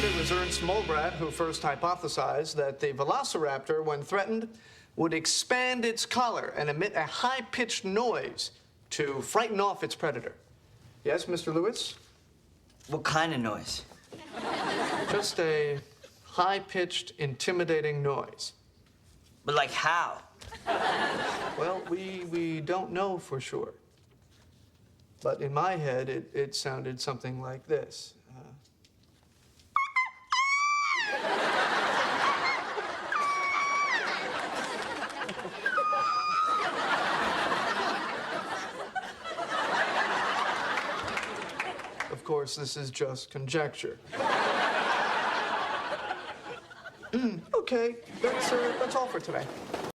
it was Ernst Mulbrat who first hypothesized that the Velociraptor, when threatened, would expand its collar and emit a high-pitched noise to frighten off its predator. Yes, Mr. Lewis? What kind of noise? Just a high-pitched, intimidating noise. But like how? Well, we don't know for sure. But in my head, it sounded something like this. Of course, this is just conjecture. Okay, that's all for today.